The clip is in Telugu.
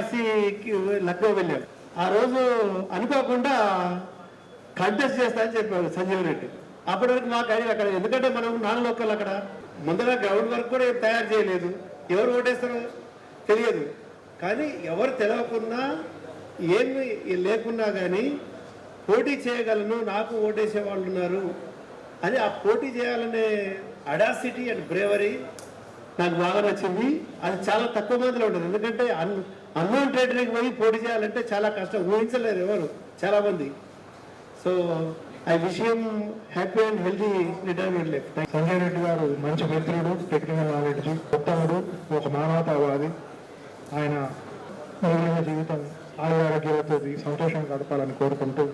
వైఆర్సీకి లక్నో వెళ్ళాం. ఆ రోజు అనుకోకుండా కంటెస్ట్ చేస్తా అని చెప్పాడు సంజీవ్ రెడ్డి. అప్పటి వరకు మాకు ఐడియా అక్కడ, ఎందుకంటే మనం నాన్ లోకల్, అక్కడ ముందర గ్రౌండ్ వర్క్ కూడా ఏం తయారు చేయలేదు, ఎవరు ఓటేస్తారో తెలియదు. కానీ ఎవరు తెలవకున్నా ఏమి లేకున్నా కానీ పోటీ చేయగలను, నాకు ఓటేసే వాళ్ళు ఉన్నారు అని ఆ పోటీ చేయాలనే అడాసిటీ అండ్ బ్రేవరీ నాకు బాగా నచ్చింది. అది చాలా తక్కువ మందిలో ఉంటుంది, ఎందుకంటే అన్నోన్ టెరిటరీకి పోయి పోటీ చేయాలంటే చాలా కష్టం, ఊహించలేరు ఎవరు చాలామంది. So I wish him happy and healthy retirement life. Sanjay Reddy గారు మంచి మిత్రుడు, టెక్నికల్ నాలెడ్జ్, ఉత్తముడు, ఒక మానవతావాది. ఆయన మిగిలిన జీవితం ఆరోగ్యాలతో సంతోషంగా గడపాలని కోరుకుంటూ